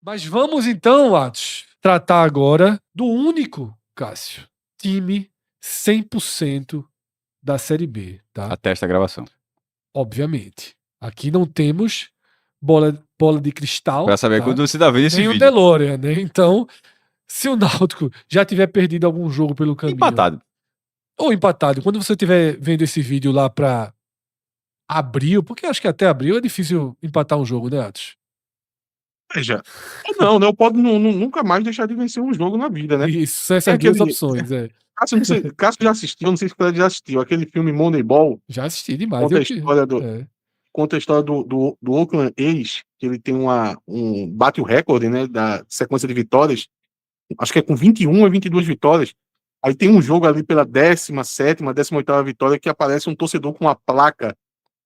Mas vamos então, Atos, tratar agora do único, Cássio, time 100% da Série B, tá? Até esta gravação. Obviamente. Aqui não temos bola de cristal. Pra saber tá? quando você tá vendo esse Nem o vídeo. DeLorean, né? Então, se o Náutico já tiver perdido algum jogo pelo caminho... Empatado. Ou empatado. Quando você estiver vendo esse vídeo lá pra abril, porque acho que até abril é difícil empatar um jogo, né, Atos? Veja, não, né? Eu posso nunca mais deixar de vencer um jogo na vida, né? Isso, são essas É duas aquele- opções, é. Cássio já assistiu, não sei se o Fred já assistiu, aquele filme Moneyball, Já assisti demais. conta a eu que- história do, é. conta a história do Oakland A's, que ele tem bate o recorde, né, da sequência de vitórias, acho que é com 21 ou 22 vitórias. Aí tem um jogo ali pela 17ª, 18ª vitória que aparece um torcedor com uma placa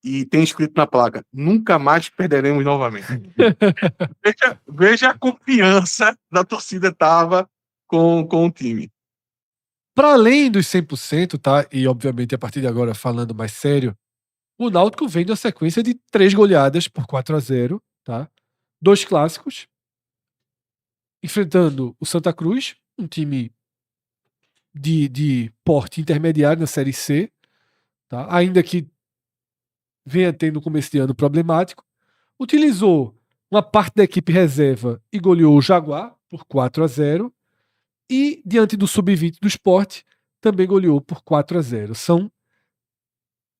e tem escrito na placa: nunca mais perderemos novamente. veja a confiança da torcida tava com o time. Para além dos 100%, tá? E obviamente a partir de agora falando mais sério, o Náutico vem de uma sequência de 3 goleadas por 4-0, tá? 2 clássicos, enfrentando o Santa Cruz, um time de porte intermediário na Série C, tá? Ainda que venha tendo um começo de ano problemático. Utilizou uma parte da equipe reserva e goleou o Jaguar por 4-0. E diante do Sub-20 do Sport, também goleou por 4-0. São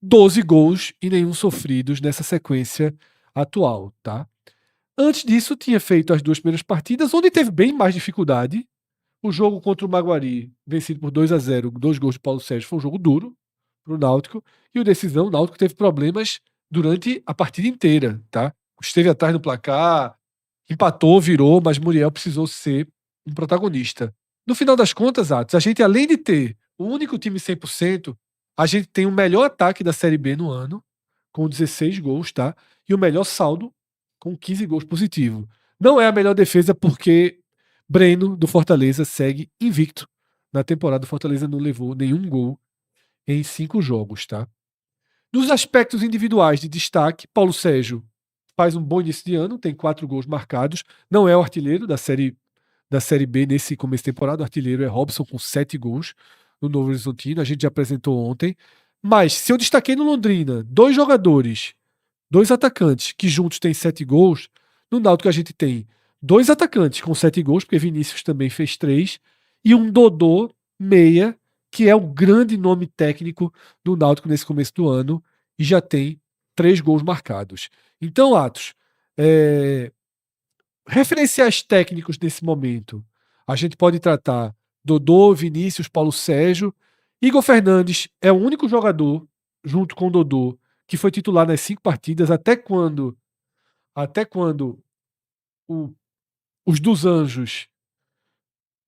12 gols e nenhum sofridos nessa sequência atual, tá? Antes disso, tinha feito as 2 primeiras partidas, onde teve bem mais dificuldade. O jogo contra o Maguari, vencido por 2-0, 2 gols de Paulo Sérgio, foi um jogo duro para o Náutico. E o decisão, o Náutico teve problemas durante a partida inteira, tá? Esteve atrás no placar, empatou, virou, mas Muriel precisou ser um protagonista. No final das contas, Atos, a gente, além de ter o único time 100%, a gente tem o melhor ataque da Série B no ano, com 16 gols, tá? E o melhor saldo, com 15 gols positivos. Não é a melhor defesa porque Breno, do Fortaleza, segue invicto. Na temporada, o Fortaleza não levou nenhum gol em 5 jogos, tá? Nos aspectos individuais de destaque, Paulo Sérgio faz um bom início de ano, tem 4 gols marcados, não é o artilheiro da Série B nesse começo de temporada, o artilheiro é Robson com 7 gols no Novo Horizontino, a gente já apresentou ontem. Mas se eu destaquei no Londrina 2 jogadores, 2 atacantes que juntos têm 7 gols, no Náutico a gente tem 2 atacantes com 7 gols, porque Vinícius também fez 3, e um Dodô meia, que é o grande nome técnico do Náutico nesse começo do ano, e já tem 3 gols marcados. Então, Atos, referenciais técnicos nesse momento, a gente pode tratar Dodô, Vinícius, Paulo Sérgio. Igor Fernandes é o único jogador, junto com o Dodô, que foi titular nas 5 partidas, até quando os dos Anjos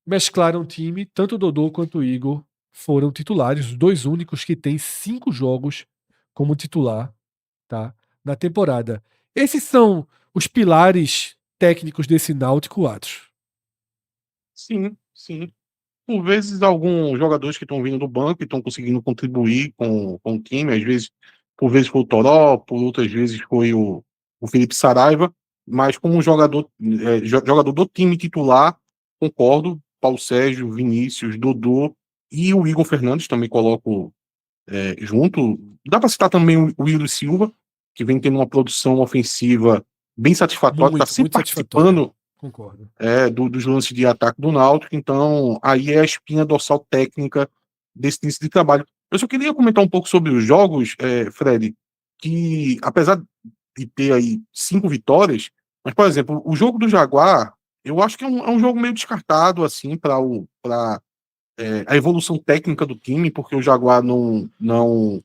mesclaram o time, tanto o Dodô quanto o Igor foram titulares, os 2 únicos que têm 5 jogos como titular, tá, na temporada. Esses são os pilares técnicos desse Náutico, Atos. Sim, sim. Por vezes, alguns jogadores que estão vindo do banco e estão conseguindo contribuir com o time, às vezes, por vezes foi o Toró, por outras vezes foi o Felipe Saraiva, mas como jogador do time titular, concordo, Paulo Sérgio, Vinícius, Dodô e o Igor Fernandes, também coloco junto. Dá para citar também o Willis Silva, que vem tendo uma produção ofensiva bem satisfatória, está sempre participando. Concordo. Dos lances de ataque do Náutico, então aí é a espinha dorsal técnica desse início de trabalho. Eu só queria comentar um pouco sobre os jogos, Fred, que apesar de ter aí 5 vitórias, mas, por exemplo, o jogo do Jaguar, eu acho que é um jogo meio descartado, assim, para a evolução técnica do time, porque o Jaguar não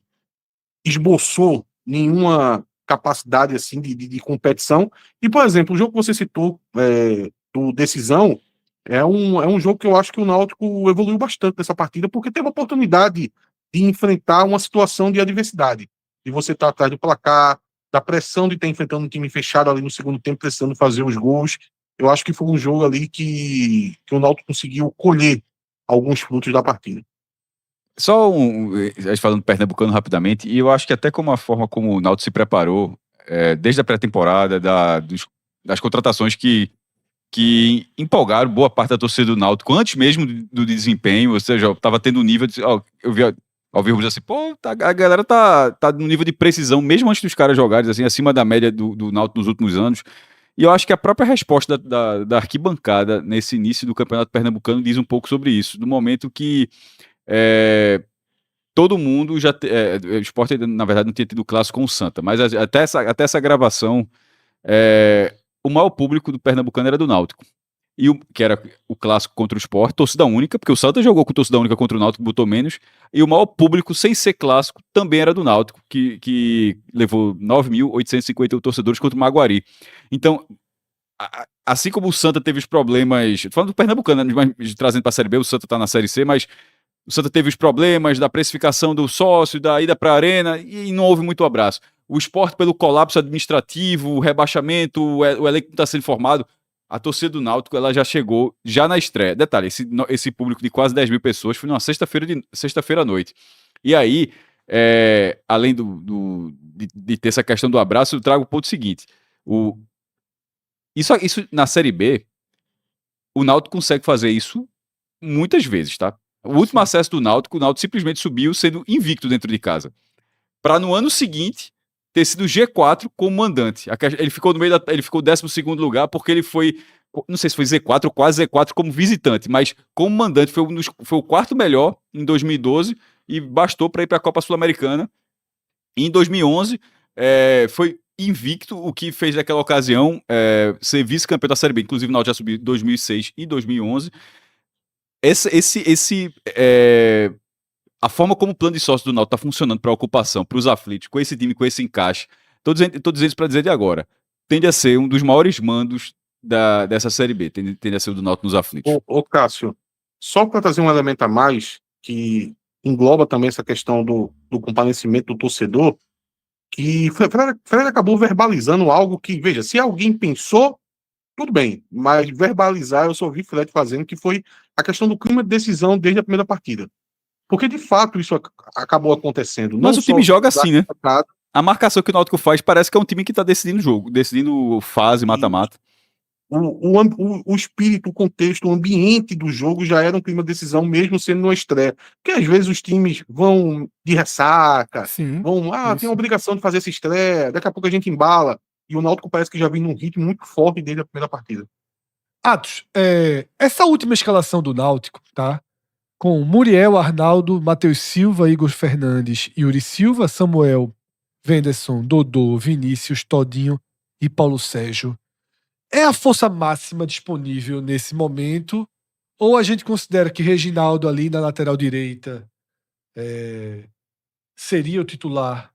esboçou nenhuma capacidade assim de competição. E, por exemplo, o jogo que você citou do Decisão é um jogo que eu acho que o Náutico evoluiu bastante nessa partida, porque teve a oportunidade de enfrentar uma situação de adversidade, de você estar atrás do placar, da pressão de estar enfrentando um time fechado ali no segundo tempo, precisando fazer os gols. Eu acho que foi um jogo ali que o Náutico conseguiu colher alguns frutos da partida. Só falando pernambucano rapidamente, e eu acho que até como a forma como o Náutico se preparou, desde a pré-temporada, das contratações que que empolgaram boa parte da torcida do Náutico antes mesmo do desempenho, ou seja, estava tendo um nível de... eu vi ao vivo assim, pô, a galera tá no nível de precisão, mesmo antes dos caras jogarem, assim, acima da média do Náutico nos últimos anos. E eu acho que a própria resposta da arquibancada nesse início do Campeonato Pernambucano diz um pouco sobre isso, do momento que todo mundo já... o Sport, na verdade, não tinha tido clássico com o Santa, mas até essa gravação, o maior público do Pernambucano era do Náutico. Que era o clássico contra o Sport, torcida única, porque o Santa jogou com torcida única contra o Náutico, botou menos, e o maior público, sem ser clássico, também era do Náutico, que levou 9.851 torcedores contra o Maguari. Então, assim como o Santa teve os problemas, falando do Pernambucano, mas trazendo para a Série B, o Santa está na Série C, mas o Santa teve os problemas da precificação do sócio, da ida para a arena, e não houve muito abraço. O Sport, pelo colapso administrativo, o rebaixamento, o elenco não está sendo formado, a torcida do Náutico ela já chegou, já na estreia. Detalhe, esse público de quase 10 mil pessoas foi numa sexta-feira à noite. E aí, além de ter essa questão do abraço, eu trago o ponto seguinte. Isso na Série B, o Náutico consegue fazer isso muitas vezes, tá? O último acesso do Náutico, o Náutico simplesmente subiu sendo invicto dentro de casa. Para no ano seguinte ter sido G4 como mandante. Ele ficou ele ficou 12º lugar porque ele foi, não sei se foi Z4 ou quase Z4 como visitante, mas como mandante foi o quarto melhor em 2012 e bastou para ir para a Copa Sul-Americana. Em 2011 foi invicto, o que fez naquela ocasião ser vice-campeão da Série B. Inclusive o Náutico já subiu em 2006 e 2011. A forma como o plano de sócio do Náutico está funcionando para a ocupação, para os aflitos, com esse time, com esse encaixe, tô dizendo isso para dizer de agora, tende a ser um dos maiores mandos dessa Série B, tende a ser o do Náutico nos aflitos. Ô Cássio, só para trazer um elemento a mais, que engloba também essa questão do comparecimento do torcedor, que Fred acabou verbalizando algo que, veja, se alguém pensou, tudo bem, mas verbalizar eu só ouvi Fred fazendo, que foi a questão do clima de decisão desde a primeira partida. Porque, de fato, isso acabou acontecendo. Mas o time joga assim, né? A marcação que o Náutico faz parece que é um time que está decidindo o jogo, decidindo fase, mata-mata. O espírito, o contexto, o ambiente do jogo já era um clima de decisão, mesmo sendo uma estreia. Porque, às vezes, os times vão de ressaca, tem a obrigação de fazer essa estreia, daqui a pouco a gente embala. E o Náutico parece que já vem num ritmo muito forte desde a primeira partida. Atos, essa última escalação do Náutico, tá? Com Muriel, Arnaldo, Matheus Silva, Igor Fernandes, Yuri Silva, Samuel, Venderson, Dodô, Vinícius, Todinho e Paulo Sérgio. É a força máxima disponível nesse momento? Ou a gente considera que Reginaldo ali na lateral direita seria o titular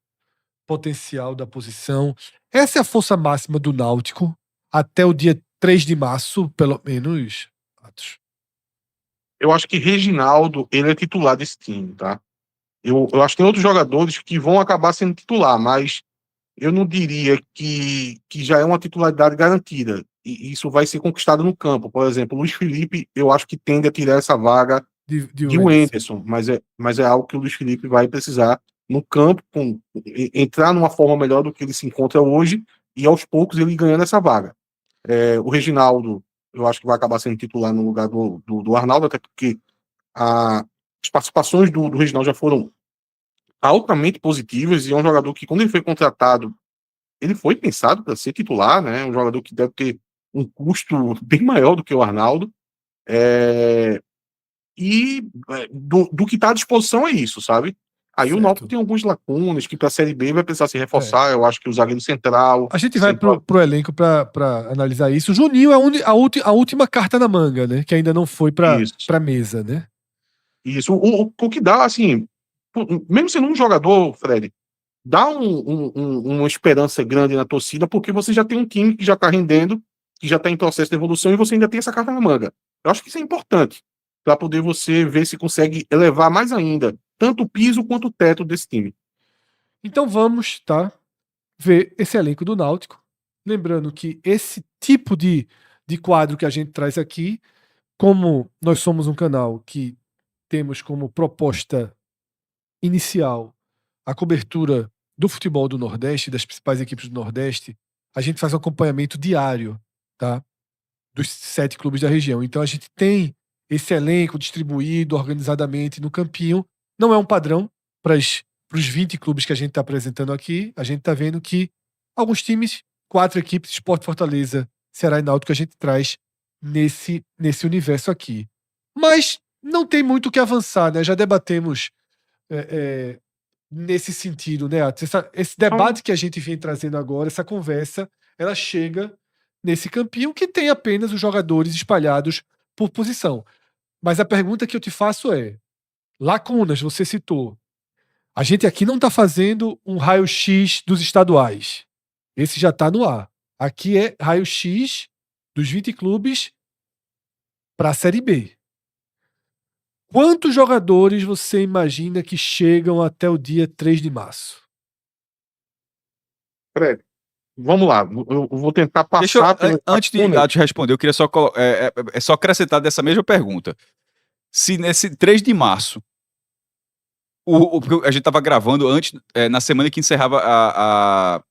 potencial da posição? Essa é a força máxima do Náutico até o dia 3 de março, pelo menos, Atos? Eu acho que Reginaldo, ele é titular desse time, tá? Eu acho que tem outros jogadores que vão acabar sendo titular, mas eu não diria que já é uma titularidade garantida. E isso vai ser conquistado no campo. Por exemplo, Luiz Felipe, eu acho que tende a tirar essa vaga de Wenderson, mas é algo que o Luiz Felipe vai precisar no campo, entrar numa forma melhor do que ele se encontra hoje, e aos poucos ele ganhando essa vaga. O Reginaldo, eu acho que vai acabar sendo titular no lugar do Arnaldo, até porque as participações do Reginaldo já foram altamente positivas, e é um jogador que, quando ele foi contratado, ele foi pensado para ser titular, né? Um jogador que deve ter um custo bem maior do que o Arnaldo. Do que está à disposição é isso, sabe? Aí certo. O Náutico tem algumas lacunas que para a Série B vai precisar se reforçar. Eu acho que o zagueiro central... A gente vai pro elenco para analisar isso. O Juninho é a última carta na manga, né? Que ainda não foi para mesa, né? Isso. O que dá, assim... Mesmo sendo um jogador, Fred, dá uma esperança grande na torcida, porque você já tem um time que já está rendendo, que já está em processo de evolução, e você ainda tem essa carta na manga. Eu acho que isso é importante, para poder você ver se consegue elevar mais ainda tanto o piso quanto o teto desse time. Então vamos, ver esse elenco do Náutico. Lembrando que esse tipo de quadro que a gente traz aqui, como nós somos um canal que temos como proposta inicial a cobertura do futebol do Nordeste, das principais equipes do Nordeste, a gente faz um acompanhamento diário, tá? dos 7 clubes da região. Então a gente tem esse elenco distribuído organizadamente no campinho. Não é um padrão para os 20 clubes que a gente está apresentando aqui. A gente está vendo que alguns times, 4 equipes, Sport, Fortaleza, Ceará e Náutico, a gente traz nesse universo aqui. Mas não tem muito o que avançar, né? Já debatemos nesse sentido, né, Atos? Esse debate que a gente vem trazendo agora, essa conversa, ela chega nesse campinho que tem apenas os jogadores espalhados por posição. Mas a pergunta que eu te faço é: lacunas, você citou. A gente aqui não está fazendo um raio-x dos estaduais. Esse já está no ar. Aqui é raio-x dos 20 clubes para a Série B. Quantos jogadores você imagina que chegam até o dia 3 de março? Fred, vamos lá. Eu vou tentar passar antes de responder, eu queria só acrescentar dessa mesma pergunta. Se nesse 3 de março, a gente estava gravando antes, na semana que encerrava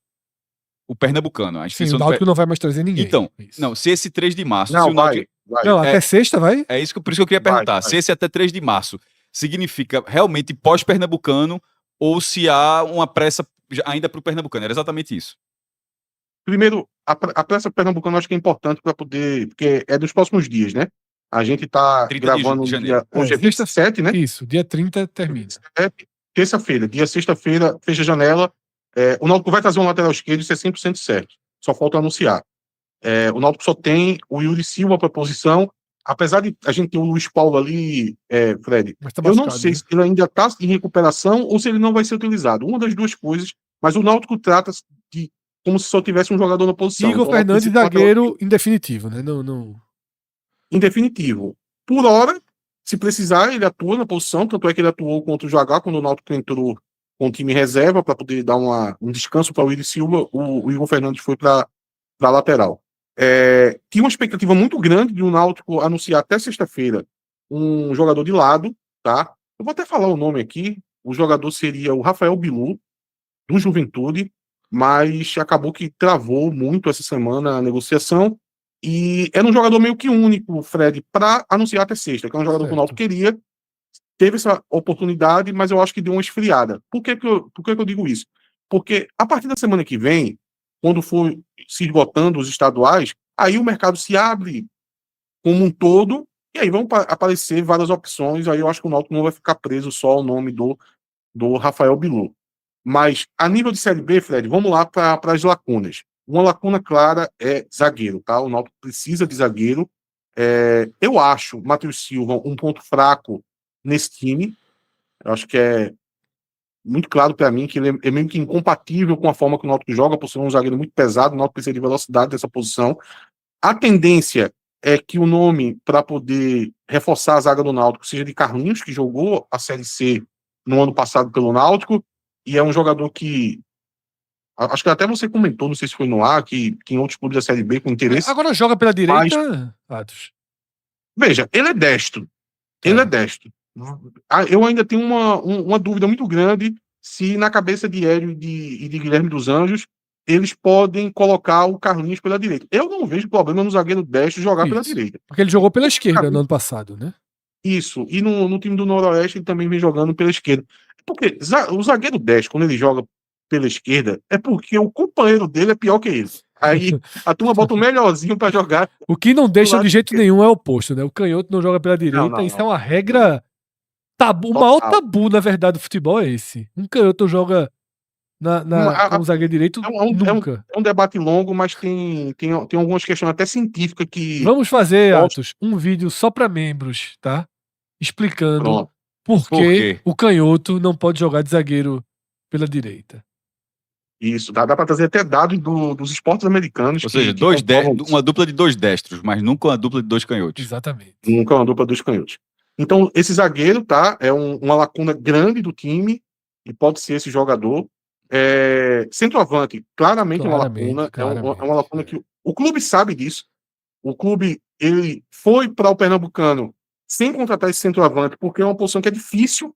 o Pernambucano. Sim, o Náutico não vai mais trazer ninguém. Então, não, se esse 3 de março... Não, vai. Não, até sexta vai? É isso por isso que eu queria perguntar. Se esse até 3 de março significa realmente pós-Pernambucano ou se há uma pressa ainda para o Pernambucano. Era exatamente isso. Primeiro, a pressa pernambucana eu acho que é importante para poder... Porque é dos próximos dias, né? A gente está gravando de janeiro. Hoje é 27, né? Isso, dia 30 termina. Terça-feira, dia sexta-feira, fecha a janela. O Náutico vai trazer um lateral esquerdo, isso é 100% certo. Só falta anunciar. O Náutico só tem o Yuri Silva para posição. Apesar de a gente ter o Luiz Paulo ali, Fred, Mas tá eu machucado, não sei né? se ele ainda está em recuperação ou se ele não vai ser utilizado. Uma das duas coisas, mas o Náutico trata de como se só tivesse um jogador na posição. Igor Então, Fernandes, zagueiro em definitivo, né? Não... Em definitivo. Por hora, se precisar, ele atua na posição, tanto é que ele atuou contra o Jaguar, quando o Náutico entrou com o time reserva, para poder dar um descanso para o Yuri Silva, o Igor Fernandes foi para a lateral. Tinha uma expectativa muito grande de o Náutico anunciar até sexta-feira um jogador de lado, tá? Eu vou até falar o nome aqui. O jogador seria o Rafael Bilu, do Juventude, mas acabou que travou muito essa semana a negociação e era um jogador meio que único, Fred, para anunciar até sexta, que é um jogador que o Náutico queria, teve essa oportunidade, mas eu acho que deu uma esfriada. Por que eu digo isso? Porque a partir da semana que vem, quando for se esgotando os estaduais, aí o mercado se abre como um todo, e aí vão aparecer várias opções, aí eu acho que o Náutico não vai ficar preso só ao nome do Rafael Bilu. Mas, a nível de Série B, Fred, vamos lá para as lacunas. Uma lacuna clara é zagueiro, tá? O Náutico precisa de zagueiro. Eu acho o Matheus Silva um ponto fraco nesse time. Eu acho que é muito claro para mim que ele é meio que incompatível com a forma que o Náutico joga, por ser um zagueiro muito pesado. O Náutico precisa de velocidade dessa posição. A tendência é que o nome para poder reforçar a zaga do Náutico seja de Carlinhos, que jogou a Série C no ano passado pelo Náutico, e é um jogador que acho que até você comentou, não sei se foi no ar, que em outros clubes da Série B com interesse. Agora joga pela direita, Atos. Veja, ele é destro. Ele é destro. Eu ainda tenho uma dúvida muito grande se na cabeça de Hélio e de Guilherme dos Anjos eles podem colocar o Carlinhos pela direita. Eu não vejo problema no zagueiro destro jogar pela direita. Porque ele jogou pela esquerda no ano passado, né? Isso. E no time do Noroeste ele também vem jogando pela esquerda. Porque o zagueiro destro, quando ele joga pela esquerda, é porque o companheiro dele é pior que ele. Aí a turma bota o melhorzinho para jogar. O que não deixa de jeito nenhum é o oposto, né? O canhoto não joga pela direita. Não. Isso é uma regra tabu. O maior tabu, na verdade, do futebol é esse. Um canhoto joga como zagueiro direito nunca. É um debate longo, mas tem algumas questões até científicas que... Vamos fazer, Atos, um vídeo só para membros, tá? Explicando por que o canhoto não pode jogar de zagueiro pela direita. Isso, dá para trazer até dados dos esportes americanos. Ou seja, uma dupla de 2 destros, mas nunca uma dupla de 2 canhotos. Exatamente. Nunca uma dupla de 2 canhotos. Então, esse zagueiro, tá? É uma lacuna grande do time e pode ser esse jogador. Centroavante, claramente uma lacuna. É uma lacuna que o clube sabe disso. O clube ele foi para o Pernambucano sem contratar esse centroavante, porque é uma posição que é difícil.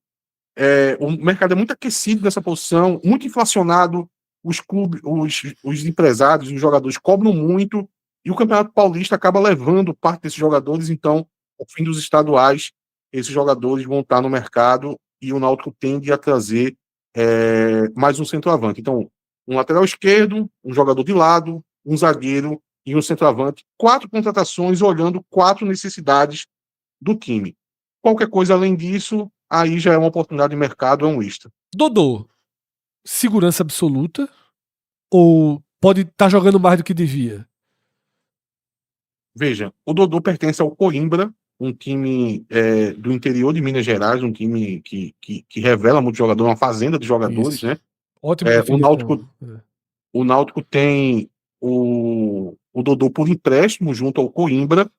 O mercado é muito aquecido nessa posição, muito inflacionado. Os clubes, os empresários, os jogadores cobram muito E o Campeonato Paulista acaba levando parte desses jogadores, então, ao fim dos estaduais, esses jogadores vão estar no mercado e o Náutico tende a trazer mais um centroavante. Então, um lateral esquerdo, um jogador de lado, um zagueiro e um centroavante. 4 contratações olhando 4 necessidades do time. Qualquer coisa além disso, aí já é uma oportunidade de mercado, é um extra. Dodô, segurança absoluta? Ou pode estar jogando mais do que devia? Veja, o Dodô pertence ao Coimbra, um time do interior de Minas Gerais, um time que revela muito jogador, uma fazenda de jogadores, Isso. né? Ótima O definição. Náutico tem o Dodô por empréstimo junto ao Coimbra,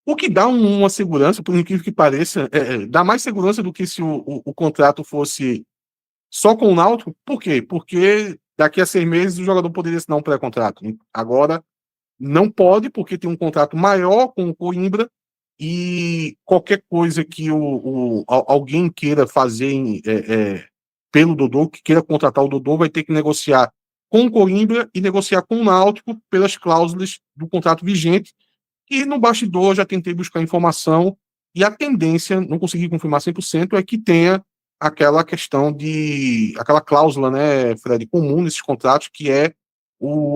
o que dá uma segurança, por incrível que pareça, dá mais segurança do que se o contrato fosse só com o Náutico. Por quê? Porque daqui a 6 meses o jogador poderia assinar um pré-contrato. Agora não pode, porque tem um contrato maior com o Coimbra e qualquer coisa que alguém queira fazer pelo Dodô, que queira contratar o Dodô, vai ter que negociar com o Coimbra e negociar com o Náutico pelas cláusulas do contrato vigente. E no bastidor já tentei buscar informação e a tendência, não consegui confirmar 100%, é que tenha aquela questão aquela cláusula, né, Fred, comum nesses contratos, que é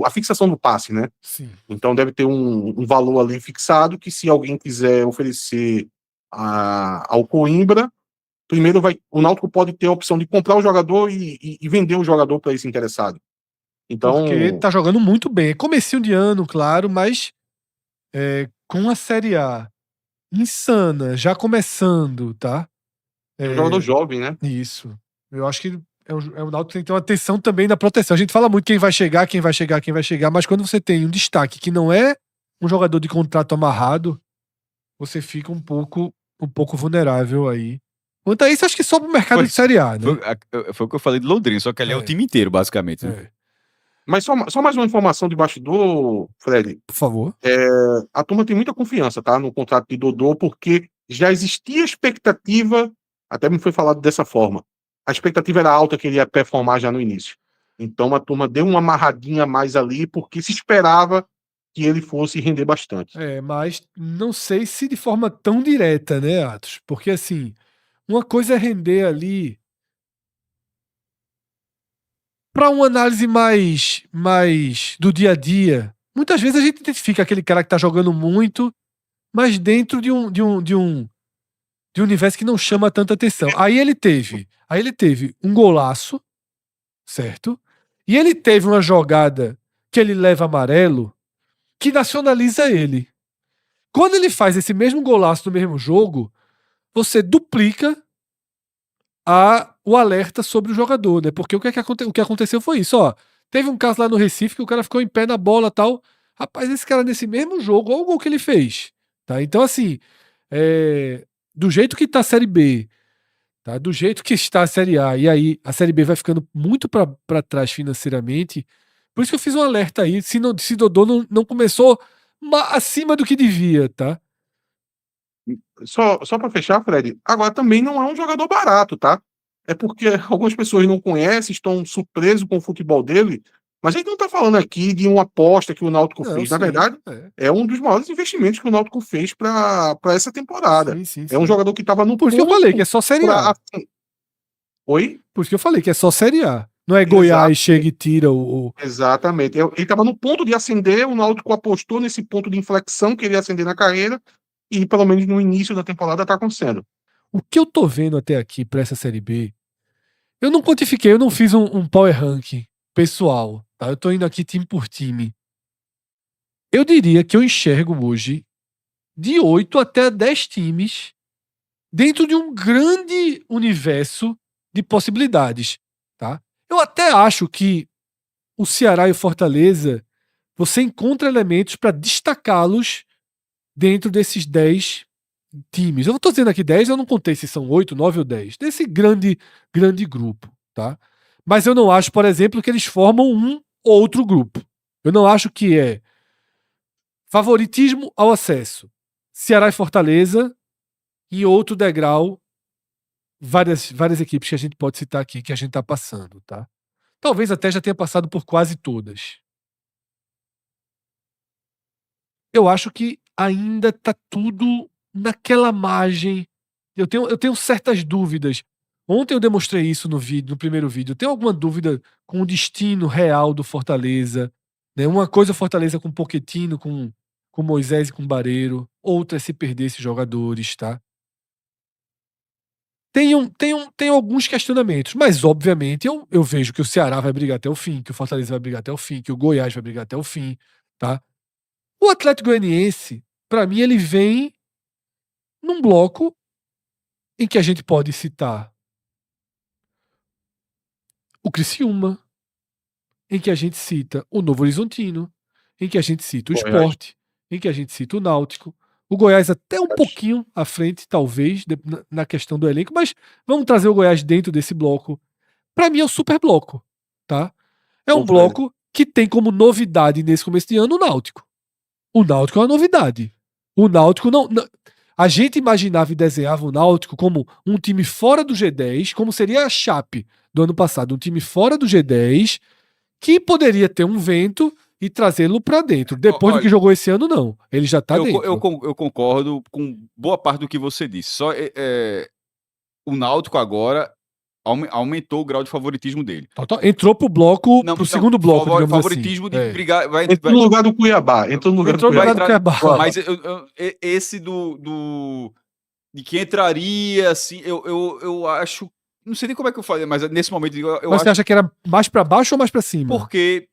a fixação do passe, né? Sim. Então deve ter um valor ali fixado que, se alguém quiser oferecer ao Coimbra, primeiro o Náutico pode ter a opção de comprar o jogador e vender o jogador para esse interessado. Então, Porque tá jogando muito bem. É comecinho de ano, claro, mas com a Série A insana, já começando, tá? é um jogador jovem, né? Isso. Eu acho que o Náutico tem que ter uma atenção também na proteção. A gente fala muito quem vai chegar, quem vai chegar, quem vai chegar, mas quando você tem um destaque que não é um jogador de contrato amarrado, você fica um pouco vulnerável aí. Quanto a isso, acho que só pro mercado de Série A, né? Foi o que eu falei de Londrina, só que ali é o time inteiro, basicamente. Né? É. Mas só mais uma informação de bastidor, Fred. Por favor. A turma tem muita confiança, tá, no contrato de Dodô, porque já existia expectativa, até me foi falado dessa forma, a expectativa era alta que ele ia performar já no início. Então a turma deu uma amarradinha a mais ali, porque se esperava que ele fosse render bastante. Mas não sei se de forma tão direta, né, Atos? Porque assim, uma coisa é render ali para uma análise mais do dia a dia. Muitas vezes a gente identifica aquele cara que tá jogando muito, mas dentro de um universo que não chama tanta atenção. Aí ele teve um golaço, certo? E ele teve uma jogada que ele leva amarelo, que nacionaliza ele. Quando ele faz esse mesmo golaço no mesmo jogo, você duplica o alerta sobre o jogador, né? Porque o que aconteceu foi isso, ó. Teve um caso lá no Recife que o cara ficou em pé na bola e tal. Rapaz, esse cara nesse mesmo jogo, olha o gol que ele fez. Tá? Então, assim, do jeito que tá a Série B, tá? Do jeito que está a Série A, e aí a Série B vai ficando muito para trás financeiramente. Por isso que eu fiz um alerta aí, se Dodô não começou acima do que devia, tá? Só para fechar, Fred, agora também não é um jogador barato, tá? É porque algumas pessoas não conhecem, estão surpresos com o futebol dele, mas a gente não está falando aqui de uma aposta que o Náutico Não, fez. Na sim, verdade, é um dos maiores investimentos que o Náutico fez para essa temporada. sim, É um jogador que estava no Por isso que eu ponto falei que é só Série A. Oi? Por isso que eu falei que é só Série A. Não é Goiás chega e tira o. Exatamente. Ele estava no ponto de ascender, o Náutico apostou nesse ponto de inflexão que ele ia ascender na carreira, e pelo menos no início da temporada está acontecendo. O que eu tô vendo até aqui pra essa Série B, eu não quantifiquei, eu não fiz um power ranking pessoal, tá? Eu tô indo aqui time por time. Eu diria que eu enxergo hoje de 8 até 10 times dentro de um grande universo de possibilidades, tá? Eu até acho que o Ceará e o Fortaleza, você encontra elementos para destacá-los dentro desses 10 times. Eu não estou dizendo aqui 10, eu não contei se são 8, 9 ou 10. Desse grande grupo, tá? Mas eu não acho, por exemplo, que eles formam um outro grupo. Eu não acho que é favoritismo ao acesso. Ceará e Fortaleza, e outro degrau, várias equipes que a gente pode citar aqui, que a gente está passando, tá? Talvez até já tenha passado por quase todas. eu acho que ainda tá tudo naquela margem. Eu tenho certas dúvidas. Ontem eu demonstrei isso no primeiro vídeo. Eu tenho alguma dúvida com o destino real do Fortaleza, né? Uma coisa é Fortaleza com Pochettino, com Moisés e com Barreiro, outra é se perder esses jogadores, tá? Tem alguns questionamentos, mas obviamente eu vejo que o Ceará vai brigar até o fim, que o Fortaleza vai brigar até o fim, que o Goiás vai brigar até o fim, tá? O Atlético Goianiense, pra mim, ele vem num bloco em que a gente pode citar o Criciúma, em que a gente cita o Novo Horizontino, em que a gente cita o Goiás. Sport, em que a gente cita o Náutico, o Goiás até um pouquinho à frente, talvez, na questão do elenco, mas vamos trazer o Goiás dentro desse bloco. Pra mim é um super bloco, tá? É um bloco que tem como novidade nesse começo de ano o Náutico. O Náutico é uma novidade. O Náutico não. A gente imaginava e desenhava o Náutico como um time fora do G10, como seria a Chape do ano passado, um time fora do G10 que poderia ter um vento e trazê-lo pra dentro. Depois do que jogou esse ano, não. Ele já tá dentro. Eu concordo com boa parte do que você disse. Só o Náutico agora aumentou o grau de favoritismo dele. Entrou pro bloco, pro segundo bloco, digamos favoritismo assim. de brigar. Entrou no lugar do Cuiabá. Entrou no lugar do Cuiabá. Mas esse de que entraria, assim, eu acho. Não sei nem como é que eu falei, mas nesse momento Mas você acha que era mais pra baixo ou mais pra cima? Porque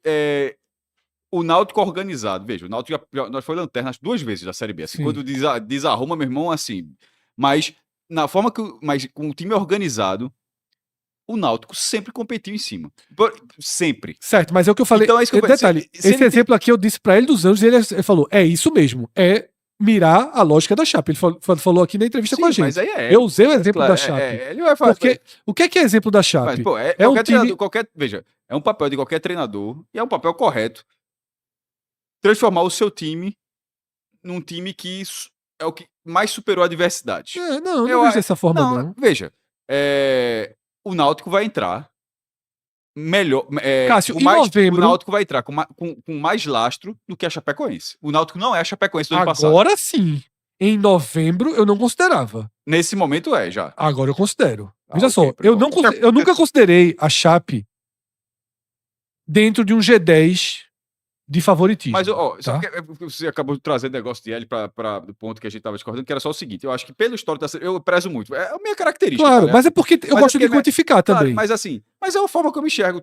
o Náutico organizado, veja, o Náutico nós foi lanterna 2 vezes da Série B, assim, quando desarruma, meu irmão, assim, mas na forma mas com o time organizado, o Náutico sempre competiu em cima. Sempre. Certo, mas é o que eu falei. Então, é isso que eu detalhe, esse exemplo aqui eu disse pra ele dos anos e ele falou, é isso mesmo, é mirar a lógica da Chape. Ele falou aqui na entrevista com a gente. Mas aí eu usei o exemplo da Chape. Ele vai fazer. Porque o que é exemplo da Chape? Mas, pô, um time... veja, é um papel de qualquer treinador e é um papel correto transformar o seu time num time que é o que mais superou a adversidade. Não vejo dessa forma, não. Veja, o Náutico vai entrar melhor. Cássio, em novembro... O Náutico vai entrar com mais lastro do que a Chapecoense. O Náutico não é a Chapecoense do ano passado. Agora sim. Em novembro eu não considerava. Nesse momento já. Agora eu considero. Veja só, eu nunca considerei a Chape dentro de um G10 de favoritismo. Mas, tá? Você acabou de trazer negócio de L do ponto que a gente estava discordando, que era só o seguinte, eu acho que pelo histórico da série, eu prezo muito, é a minha característica. Claro, mas é porque eu gosto de quantificar também. Mas assim, é uma forma que eu me enxergo.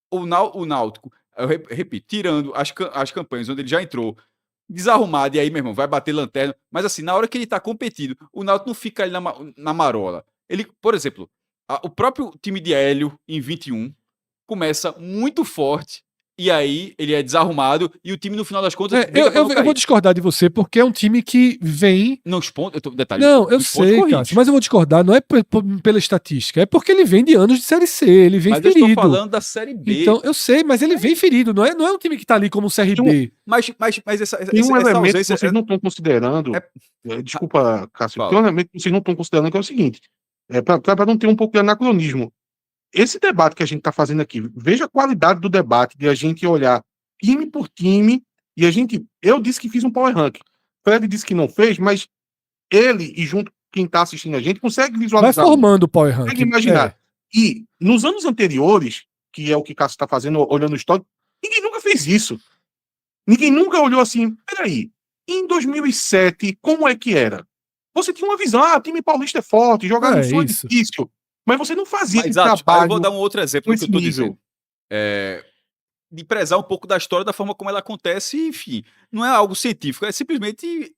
O Náutico, eu repito, tirando as campanhas onde ele já entrou, desarrumado, e aí, meu irmão, vai bater lanterna, mas assim, na hora que ele tá competindo, o Náutico não fica ali na marola. Ele, por exemplo, o próprio time de Hélio, em 21, começa muito forte, e aí ele é desarrumado e o time no final das contas eu vou discordar de você porque é um time que vem nos pontos, detalhe, não, eu sei, Cássio, mas eu vou discordar, não é pela estatística, é porque ele vem de anos de Série C, ele vem ferido. Mas eu tô falando da Série B. Então, eu sei, mas ele vem ferido, não é um time que tá ali como o CRB. Mas essa elemento ausência... que vocês não estão considerando, desculpa, Cássio, tem um elemento que vocês não estão considerando que é o seguinte, para não ter um pouco de anacronismo. Esse debate que a gente está fazendo aqui, veja a qualidade do debate, de a gente olhar time por time, e eu disse que fiz um power ranking. Fred disse que não fez, mas ele, e junto com quem está assistindo a gente, consegue visualizar. Vai formando o power ranking. Consegue imaginar. E nos anos anteriores, que é o que Cássio está fazendo, olhando o histórico, ninguém nunca fez isso. Ninguém nunca olhou assim, peraí, em 2007, como é que era? Você tinha uma visão, o time paulista é forte, jogar no sul é difícil. Mas você não fazia esse trabalho. Eu vou dar um outro exemplo do que eu estou dizendo. De prezar um pouco da história, da forma como ela acontece, enfim. Não é algo científico, é simplesmente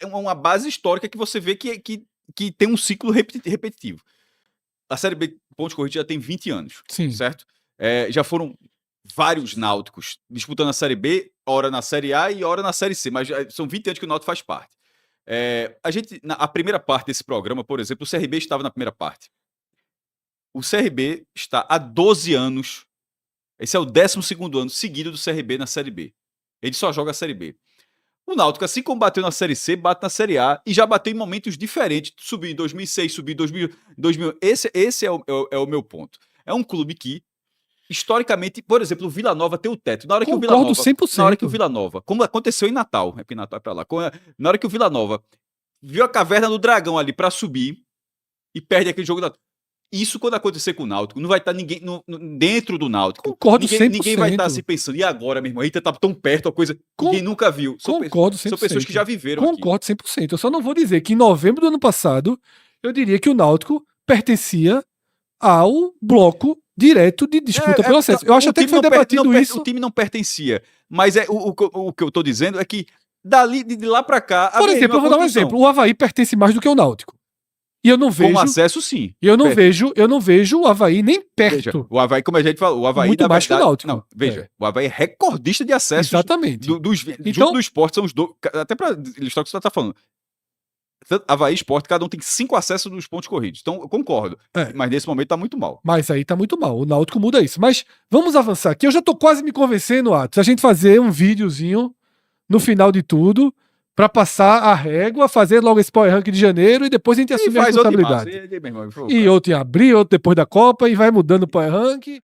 uma base histórica que você vê que tem um ciclo repetitivo. A Série B, pontos corridos, já tem 20 anos. Sim. Certo? Já foram vários náuticos disputando a Série B, ora na Série A e ora na Série C, mas são 20 anos que o Náutico faz parte. A primeira parte desse programa, por exemplo, o CRB estava na primeira parte. O CRB está há 12 anos. Esse é o 12º ano seguido do CRB na Série B. Ele só joga a Série B. O Náutico, assim como bateu na Série C, bate na Série A e já bateu em momentos diferentes. Subiu em 2006, subiu em 2000. Esse é o meu ponto. É um clube que historicamente, por exemplo, o Vila Nova tem o teto. Na hora que o Vila Concordo Nova, 100%. na hora que o Vila Nova, como aconteceu em Natal, é que Natal é pra lá, na hora que o Vila Nova viu a caverna do dragão ali pra subir e perde aquele jogo da... Isso quando acontecer com o Náutico, não vai estar ninguém dentro do Náutico. Concordo Ninguém vai 100%. estar se pensando, e agora, meu irmão? A gente tá tão perto, a coisa que ninguém nunca viu. Concordo 100%. São pessoas que já viveram aqui. Concordo 100%. Eu só não vou dizer que em novembro do ano passado, eu diria que o Náutico pertencia ao bloco direto de disputa pelo acesso. Eu acho até que foi debatido isso. O time não pertencia, mas o que eu tô dizendo é que dali, de lá pra cá... Por exemplo, eu vou dar um exemplo. O Avaí pertence mais do que o Náutico. E eu não vejo... Com acesso, sim. E eu não vejo o Avaí nem perto. Veja, o Avaí, como a gente falou, o Avaí... Muito mais que o Náutico. Não, veja, o Avaí é recordista de acesso. Exatamente. Junto do esporte, são os dois... Até pra ilustrar o que você tá falando. Avaí e Esporte, cada um tem 5 acessos dos pontos corridos. Então, eu concordo. Mas nesse momento tá muito mal. Mas aí tá muito mal. O Náutico muda isso. Mas vamos avançar aqui. Eu já tô quase me convencendo, Atos, a gente fazer um videozinho no final de tudo pra passar a régua, fazer logo esse Power Rank de janeiro e depois a gente assume a responsabilidade. E outro em abril, outro depois da Copa e vai mudando o Power Rank.